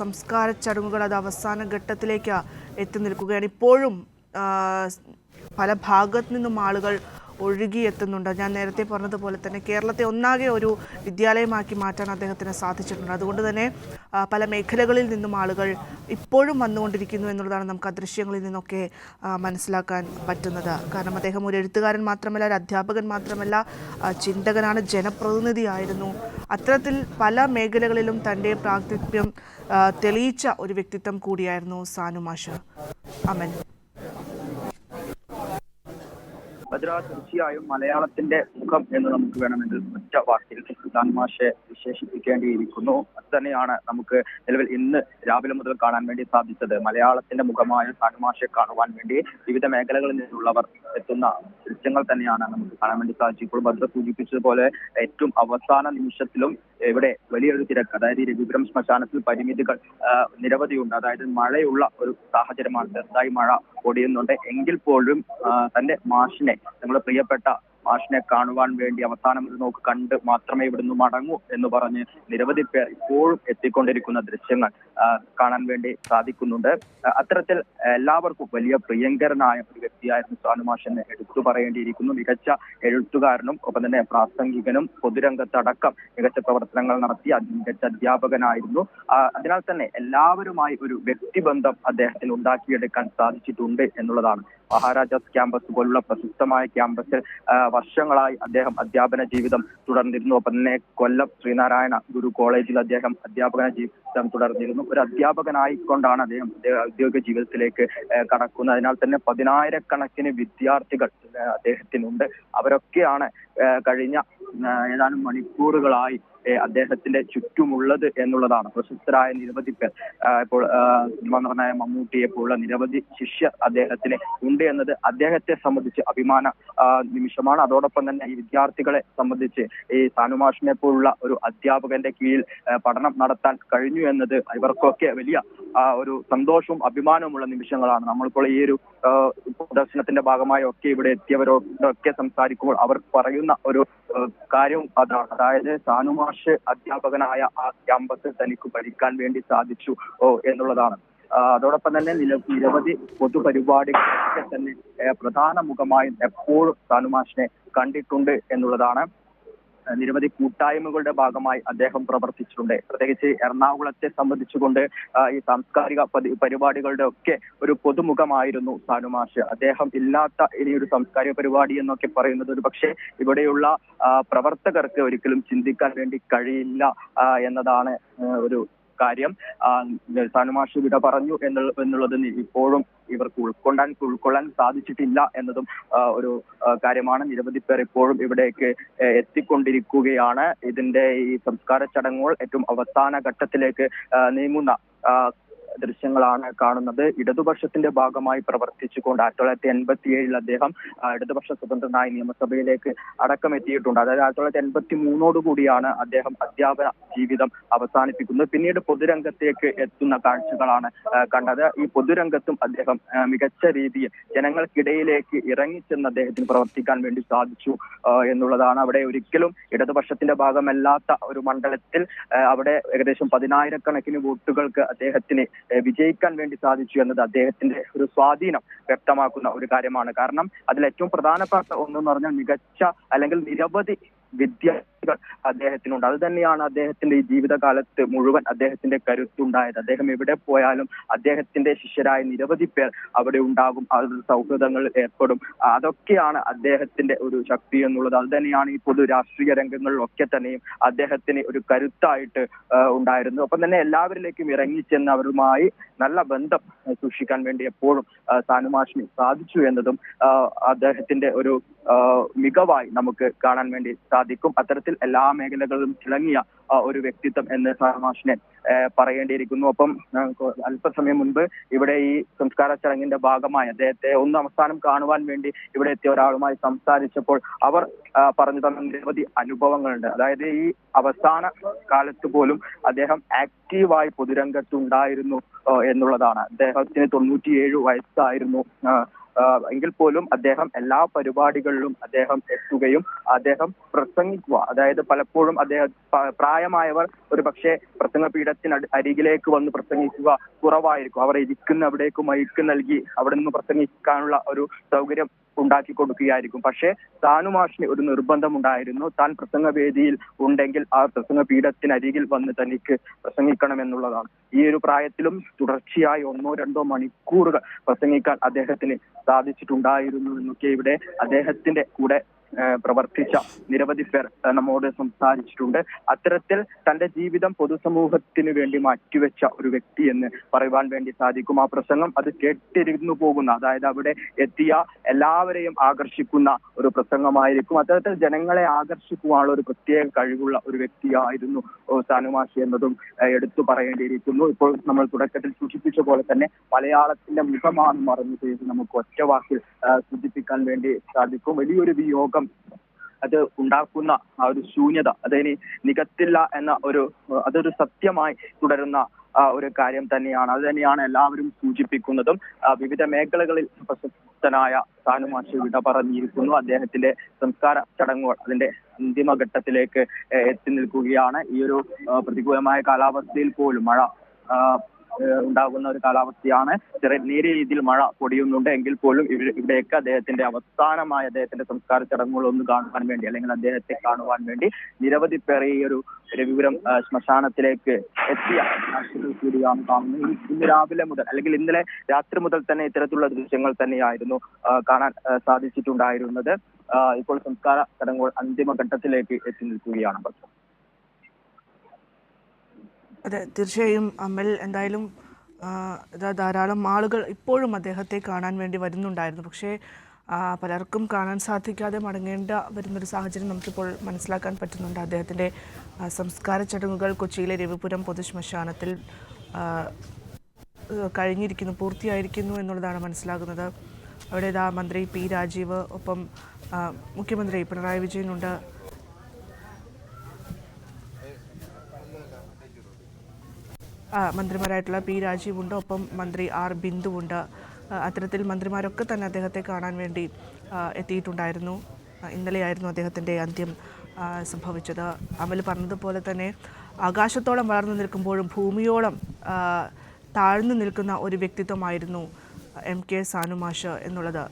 സംസ്കാര ചടങ്ങുകൾ അത് അവസാന ഘട്ടത്തിലേക്ക് എത്തി നിൽക്കുകയാണ്. ഇപ്പോഴും പല ഭാഗത്തു നിന്നും ആളുകൾ ഒഴുകിയെത്തുന്നുണ്ട്. ഞാൻ നേരത്തെ പറഞ്ഞതുപോലെ തന്നെ കേരളത്തെ ഒന്നാകെ ഒരു വിദ്യാലയമാക്കി മാറ്റാൻ അദ്ദേഹത്തിന് സാധിച്ചിട്ടുണ്ട്. അതുകൊണ്ട് തന്നെ പല മേഖലകളിൽ നിന്നും ആളുകൾ ഇപ്പോഴും വന്നുകൊണ്ടിരിക്കുന്നു എന്നുള്ളതാണ് നമുക്ക് ആ ദൃശ്യങ്ങളിൽ നിന്നൊക്കെ മനസ്സിലാക്കാൻ പറ്റുന്നത്. കാരണം അദ്ദേഹം ഒരു എഴുത്തുകാരൻ മാത്രമല്ല, ഒരു അധ്യാപകൻ മാത്രമല്ല, ചിന്തകനാണ്, ജനപ്രതിനിധിയായിരുന്നു. അത്തരത്തിൽ പല മേഖലകളിലും തൻ്റെ പ്രാതിനിധ്യം തെളിയിച്ച ഒരു വ്യക്തിത്വം കൂടിയായിരുന്നു സാനു മാഷ്. അമൻ. തീർച്ചയായും മലയാളത്തിന്റെ മുഖം എന്ന് നമുക്ക് വേണമെങ്കിൽ ഒറ്റ വാക്കിൽ സാനു മാഷെ വിശേഷിപ്പിക്കേണ്ടിയിരിക്കുന്നു. അത് തന്നെയാണ് നമുക്ക് നിലവിൽ ഇന്ന് രാവിലെ മുതൽ കാണാൻ വേണ്ടി സാധിച്ചത്. മലയാളത്തിന്റെ മുഖമായ സാനു മാഷെ കാണുവാൻ വേണ്ടി വിവിധ മേഖലകളിൽ നിന്നുള്ളവർ എത്തുന്ന ദൃശ്യങ്ങൾ തന്നെയാണ് നമുക്ക് കാണാൻ വേണ്ടി സാധിച്ചത്. ഇപ്പോൾ ഭദ്ര സൂചിപ്പിച്ചതുപോലെ ഏറ്റവും അവസാന നിമിഷത്തിലും ഇവിടെ വലിയൊരു തിരക്ക്, അതായത് ഈ രഘുപുരം ശ്മശാനത്തിൽ പരിമിതികൾ നിരവധിയുണ്ട്. അതായത് മഴയുള്ള ഒരു സാഹചര്യമാണ്, ചെറുതായി മഴ പൊടിയുന്നുണ്ട്. എങ്കിൽ പോലും തന്റെ മാഷിനെ, നമ്മുടെ പ്രിയപ്പെട്ട മാഷിനെ കാണുവാൻ വേണ്ടി അവസാനം നോക്ക് കണ്ട് മാത്രമേ ഇവിടുന്ന് മടങ്ങൂ എന്ന് പറഞ്ഞ് നിരവധി പേർ ഇപ്പോഴും എത്തിക്കൊണ്ടിരിക്കുന്ന ദൃശ്യങ്ങൾ കാണാൻ വേണ്ടി സാധിക്കുന്നുണ്ട്. അത്തരത്തിൽ എല്ലാവർക്കും വലിയ പ്രിയങ്കരനായ ഒരു വ്യക്തിയായിരുന്നു സാനു മാഷ് എന്ന് എടുത്തു പറയേണ്ടിയിരിക്കുന്നു. മികച്ച എഴുത്തുകാരനും ഒപ്പം തന്നെ പ്രാസംഗികനും പൊതുരംഗത്തടക്കം മികച്ച പ്രവർത്തനങ്ങൾ നടത്തി മികച്ച അധ്യാപകനായിരുന്നു. അതിനാൽ തന്നെ എല്ലാവരുമായി ഒരു വ്യക്തിബന്ധം അദ്ദേഹത്തിന് ഉണ്ടാക്കിയെടുക്കാൻ സാധിച്ചിട്ടുണ്ട് എന്നുള്ളതാണ്. മഹാരാജാസ് ക്യാമ്പസ് പോലുള്ള പ്രശസ്തമായ ക്യാമ്പസിൽ വർഷങ്ങളായി അദ്ദേഹം അധ്യാപന ജീവിതം തുടർന്നിരുന്നു. ഒപ്പം തന്നെ കൊല്ലം ശ്രീനാരായണ ഗുരു കോളേജിൽ അദ്ദേഹം അധ്യാപന ജീവിതം തുടർന്നിരുന്നു. ഒരു അധ്യാപകനായിക്കൊണ്ടാണ് അദ്ദേഹം ഔദ്യോഗിക ജീവിതത്തിലേക്ക് കടക്കുന്നത്. അതിനാൽ തന്നെ 10,000-കണക്കിന് വിദ്യാർത്ഥികൾ അദ്ദേഹത്തിനുണ്ട്. അവരൊക്കെയാണ് കഴിഞ്ഞ ഏതാനും മണിക്കൂറുകളായി അദ്ദേഹത്തിന്റെ ചുറ്റുമുള്ളത് എന്നുള്ളതാണ്. പ്രശസ്തരായ നിരവധി പേർ, ഇപ്പോൾ നടനായ മമ്മൂട്ടിയെ പോലുള്ള നിരവധി ശിഷ്യർ അദ്ദേഹത്തിന് ഉണ്ട് എന്നത് അദ്ദേഹത്തെ സംബന്ധിച്ച് അഭിമാന നിമിഷമാണ്. അതോടൊപ്പം തന്നെ ഈ വിദ്യാർത്ഥികളെ സംബന്ധിച്ച് ഈ സാനു മാഷിനെ പോലുള്ള ഒരു അധ്യാപകന്റെ കീഴിൽ പഠനം നടത്താൻ കഴിഞ്ഞു എന്നത് ഇവർക്കൊക്കെ വലിയ ഒരു സന്തോഷവും അഭിമാനവുമുള്ള നിമിഷങ്ങളാണ്. നമ്മളിപ്പോൾ ഈ ഒരു പ്രദർശനത്തിന്റെ ഭാഗമായി ഒക്കെ ഇവിടെ എത്തിയവരോടൊക്കെ സംസാരിക്കുമ്പോൾ അവർ പറയുന്ന ഒരു കാര്യവും അതാണ്. അതായത് സാനു മാഷ് അധ്യാപകനായ ആ ക്യാമ്പസിൽ തനിക്ക് പഠിക്കാൻ വേണ്ടി സാധിച്ചു എന്നുള്ളതാണ്. അതോടൊപ്പം തന്നെ നിരവധി പൊതുപരിപാടികളൊക്കെ തന്നെ പ്രധാന മുഖമായി എപ്പോഴും സാനു മാഷിനെ കണ്ടിട്ടുണ്ട് എന്നുള്ളതാണ്. നിരവധി കൂട്ടായ്മകളുടെ ഭാഗമായി അദ്ദേഹം പ്രവർത്തിച്ചിട്ടുണ്ട്. പ്രത്യേകിച്ച് എറണാകുളത്തെ സംബന്ധിച്ചുകൊണ്ട് ഈ സാംസ്കാരിക പരിപാടികളുടെ ഒക്കെ ഒരു പൊതുമുഖമായിരുന്നു സാനു മാഷ്. അദ്ദേഹം ഇല്ലാത്ത ഇനിയൊരു സാംസ്കാരിക പരിപാടി എന്നൊക്കെ പറയുന്നത് ഒരു പക്ഷേ ഇവിടെയുള്ള പ്രവർത്തകർക്ക് ഒരിക്കലും ചിന്തിക്കാൻ വേണ്ടി കഴിയില്ല എന്നതാണ് ഒരു കാര്യം. സാനു മാഷ് വിട പറഞ്ഞു എന്നുള്ളത് ഇപ്പോഴും ഇവർക്ക് ഉൾക്കൊള്ളാൻ സാധിച്ചിട്ടില്ല എന്നതും ഒരു കാര്യമാണ്. നിരവധി പേർ ഇപ്പോഴും ഇവിടേക്ക് എത്തിക്കൊണ്ടിരിക്കുകയാണ്. ഇതിന്റെ ഈ സംസ്കാര ചടങ്ങുകൾ ഏറ്റവും അവസാന ഘട്ടത്തിലേക്ക് നീങ്ങുന്ന ദൃശ്യങ്ങളാണ് കാണുന്നത്. ഇടതുപക്ഷത്തിന്റെ ഭാഗമായി പ്രവർത്തിച്ചുകൊണ്ട് 1987 അദ്ദേഹം ഇടതുപക്ഷ സ്വതന്ത്രനായി നിയമസഭയിലേക്ക് അടക്കം എത്തിയിട്ടുണ്ട്. അതായത് 1983 അദ്ദേഹം അധ്യാപന ജീവിതം അവസാനിപ്പിക്കുന്നത്. പിന്നീട് പൊതുരംഗത്തേക്ക് എത്തുന്ന കാഴ്ചകളാണ് കണ്ടത്. ഈ പൊതുരംഗത്തും അദ്ദേഹം മികച്ച രീതിയിൽ ജനങ്ങൾക്കിടയിലേക്ക് ഇറങ്ങിച്ചെന്ന് അദ്ദേഹത്തിന് പ്രവർത്തിക്കാൻ വേണ്ടി സാധിച്ചു എന്നുള്ളതാണ്. അവിടെ ഒരിക്കലും ഇടതുപക്ഷത്തിന്റെ ഭാഗമല്ലാത്ത ഒരു മണ്ഡലത്തിൽ അവിടെ ഏകദേശം 10,000-കണക്കിന് വോട്ടുകൾക്ക് അദ്ദേഹത്തിന് വിജയിക്കാൻ വേണ്ടി സാധിച്ചു എന്നത് അദ്ദേഹത്തിന്റെ ഒരു സ്വാധീനം വ്യക്തമാക്കുന്ന ഒരു കാര്യമാണ്. കാരണം അതിൽ ഏറ്റവും പ്രധാനപ്പെട്ട ഒന്നെന്ന് പറഞ്ഞാൽ മികച്ച അല്ലെങ്കിൽ നിരവധി വിദ്യാർത്ഥികൾ അദ്ദേഹത്തിനുണ്ട്. അത് തന്നെയാണ് അദ്ദേഹത്തിന്റെ ഈ ജീവിതകാലത്ത് മുഴുവൻ അദ്ദേഹത്തിന്റെ കരുത്തുണ്ടായത്. അദ്ദേഹം എവിടെ പോയാലും അദ്ദേഹത്തിന്റെ ശിഷ്യരായ നിരവധി പേർ അവിടെ ഉണ്ടാകും, അവരുടെ സൗഹൃദങ്ങളിൽ ഏർപ്പെടും. അതൊക്കെയാണ് അദ്ദേഹത്തിന്റെ ഒരു ശക്തി എന്നുള്ളത്. അത് തന്നെയാണ് ഈ പൊതു രാഷ്ട്രീയ രംഗങ്ങളിലൊക്കെ തന്നെയും അദ്ദേഹത്തിന് ഒരു കരുത്തായിട്ട് ഉണ്ടായിരുന്നു. ഒപ്പം തന്നെ എല്ലാവരിലേക്കും ഇറങ്ങിച്ചെന്ന് അവരുമായി നല്ല ബന്ധം സൂക്ഷിക്കാൻ വേണ്ടി എപ്പോഴും സാനു മാഷിന് സാധിച്ചു എന്നതും അദ്ദേഹത്തിന്റെ ഒരു മികവായി നമുക്ക് കാണാൻ വേണ്ടി സാധിക്കും. അത്തരത്തിൽ എല്ലാ മേഖലകളിലും തിളങ്ങിയ ഒരു വ്യക്തിത്വം എന്ന് സാനു മാഷിനെ പറയേണ്ടിയിരിക്കുന്നു. ഒപ്പം അല്പസമയം മുൻപ് ഇവിടെ ഈ സംസ്കാര ചടങ്ങിന്റെ ഭാഗമായി അദ്ദേഹത്തെ ഒന്ന് അവസാനം കാണുവാൻ വേണ്ടി ഇവിടെ എത്തിയ ഒരാളുമായി സംസാരിച്ചപ്പോൾ അവർ പറഞ്ഞു തന്ന നിരവധി അനുഭവങ്ങളുണ്ട്. അതായത് ഈ അവസാന കാലത്ത് പോലും അദ്ദേഹം ആക്റ്റീവായി പൊതുരംഗത്തുണ്ടായിരുന്നു എന്നുള്ളതാണ്. അദ്ദേഹത്തിന് 97 വയസ്സായിരുന്നു എങ്കിൽ പോലും അദ്ദേഹം എല്ലാ പരിപാടികളിലും അദ്ദേഹം എത്തുകയും അദ്ദേഹം പ്രസംഗിക്കുക, അതായത് പലപ്പോഴും അദ്ദേഹം പ്രായമായവർ ഒരു പക്ഷേ പ്രസംഗപീഠത്തിന് അരികിലേക്ക് വന്ന് പ്രസംഗിക്കുക കുറവായിരിക്കും. അവർ ഇരിക്കുന്ന അവിടേക്ക് മൈക്ക് നൽകി അവിടെ നിന്ന് പ്രസംഗിക്കാനുള്ള ഒരു സൗകര്യം ഉണ്ടാക്കി കൊടുക്കുകയായിരിക്കും. പക്ഷേ സാനുമാഷിന് ഒരു നിർബന്ധമുണ്ടായിരുന്നു, താൻ പ്രസംഗവേദിയിൽ ഉണ്ടെങ്കിൽ ആ പ്രസംഗപീഠത്തിനരികിൽ വന്ന് തനിക്ക് പ്രസംഗിക്കണമെന്നുള്ളതാണ്. ഈ ഒരു പ്രായത്തിലും തുടർച്ചയായി 1-2 മണിക്കൂറുകൾ പ്രസംഗിക്കാൻ അദ്ദേഹത്തിന് സാധിച്ചിട്ടുണ്ടായിരുന്നു എന്നൊക്കെ ഇവിടെ അദ്ദേഹത്തിന്റെ കൂടെ പ്രവർത്തിച്ച നിരവധി പേർ നമ്മോട് സംസാരിച്ചിട്ടുണ്ട്. അത്തരത്തിൽ തന്റെ ജീവിതം പൊതുസമൂഹത്തിന് വേണ്ടി മാറ്റിവെച്ച ഒരു വ്യക്തി എന്ന് പറയുവാൻ വേണ്ടി സാധിക്കും. ആ പ്രസംഗം അത് കേട്ടിരുന്നു പോകുന്ന, അതായത് അവിടെ എത്തിയ എല്ലാവരെയും ആകർഷിക്കുന്ന ഒരു പ്രസംഗമായിരിക്കും. അത്തരത്തിൽ ജനങ്ങളെ ആകർഷിക്കുവാനുള്ള ഒരു പ്രത്യേക കഴിവുള്ള ഒരു വ്യക്തിയായിരുന്നു സാനുമാഷി എന്നതും എടുത്തു പറയേണ്ടിയിരിക്കുന്നു. ഇപ്പോൾ നമ്മൾ തുടക്കത്തിൽ സൂചിപ്പിച്ച പോലെ തന്നെ മലയാളത്തിന്റെ മുഖമാണ് മറന്നു ചെയ്ത് നമുക്ക് ഒറ്റ വാക്കിൽ സൂചിപ്പിക്കാൻ വേണ്ടി സാധിക്കും. വലിയൊരു വിയോഗം അത് ഉണ്ടാക്കുന്ന ആ ഒരു ശൂന്യത അതിനി നികത്തില്ല എന്ന അതൊരു സത്യമായി തുടരുന്ന ഒരു കാര്യം തന്നെയാണ്. അത് തന്നെയാണ് എല്ലാവരും സൂചിപ്പിക്കുന്നതും. വിവിധ മേഖലകളിൽ പ്രശസ്തനായ സാനുമാഷി വിട പറഞ്ഞിരിക്കുന്നു. അദ്ദേഹത്തിന്റെ സംസ്കാര ചടങ്ങുകൾ അതിന്റെ അന്തിമഘട്ടത്തിലേക്ക് എത്തി നിൽക്കുകയാണ്. ഈ ഒരു പ്രതികൂലമായ കാലാവസ്ഥയിൽ പോലും മഴ ഉണ്ടാകുന്ന ഒരു കാലാവസ്ഥയാണ്. നേരിയ രീതിയിൽ മഴ പൊടിയുന്നുണ്ട് എങ്കിൽ പോലും ഇവിടെയൊക്കെ അവസാനമായ അദ്ദേഹത്തിന്റെ സംസ്കാര ചടങ്ങുകളൊന്ന് കാണുവാൻ വേണ്ടി, അല്ലെങ്കിൽ അദ്ദേഹത്തെ കാണുവാൻ വേണ്ടി നിരവധി പേർ ഈ ഒരു രവിപുരം ശ്മശാനത്തിലേക്ക് എത്തിയ കാഴ്ചകൾ കൂടിയാണ് കാണുന്നത്. ഇന്ന് രാവിലെ മുതൽ, അല്ലെങ്കിൽ ഇന്നലെ രാത്രി മുതൽ തന്നെ ഇത്തരത്തിലുള്ള ദൃശ്യങ്ങൾ തന്നെയായിരുന്നു കാണാൻ സാധിച്ചിട്ടുണ്ടായിരുന്നത്. ഇപ്പോൾ സംസ്കാര ചടങ്ങുകൾ അന്തിമഘട്ടത്തിലേക്ക് എത്തി നിൽക്കുകയാണ്. അതെ, തീർച്ചയായും അമൽ. എന്തായാലും ധാരാളം ആളുകൾ ഇപ്പോഴും അദ്ദേഹത്തെ കാണാൻ വേണ്ടി വരുന്നുണ്ടായിരുന്നു. പക്ഷേ പലർക്കും കാണാൻ സാധിക്കാതെ മടങ്ങേണ്ട വരുന്നൊരു സാഹചര്യം നമുക്കിപ്പോൾ മനസ്സിലാക്കാൻ പറ്റുന്നുണ്ട്. അദ്ദേഹത്തിൻ്റെ സംസ്കാര ചടങ്ങുകൾ കൊച്ചിയിലെ രവിപുരം പൊതുശ്മശാനത്തിൽ പൂർത്തിയായിരിക്കുന്നു എന്നുള്ളതാണ് മനസ്സിലാകുന്നത്. അവിടെ മന്ത്രി പി രാജീവ്, ഒപ്പം മുഖ്യമന്ത്രി പിണറായി വിജയനുണ്ട്. മന്ത്രിമാരായിട്ടുള്ള പി രാജീവുണ്ട്, ഒപ്പം മന്ത്രി ആർ ബിന്ദുവുണ്ട്. അത്തരത്തിൽ മന്ത്രിമാരൊക്കെ തന്നെ അദ്ദേഹത്തെ കാണാൻ വേണ്ടി എത്തിയിട്ടുണ്ടായിരുന്നു. ഇന്നലെയായിരുന്നു അദ്ദേഹത്തിൻ്റെ അന്ത്യം സംഭവിച്ചത്. അമൽ പറഞ്ഞതുപോലെ തന്നെ ആകാശത്തോളം വളർന്നു നിൽക്കുമ്പോഴും ഭൂമിയോളം താഴ്ന്നു നിൽക്കുന്ന ഒരു വ്യക്തിത്വമായിരുന്നു എം കെ സാനുമാഷ് എന്നുള്ളത്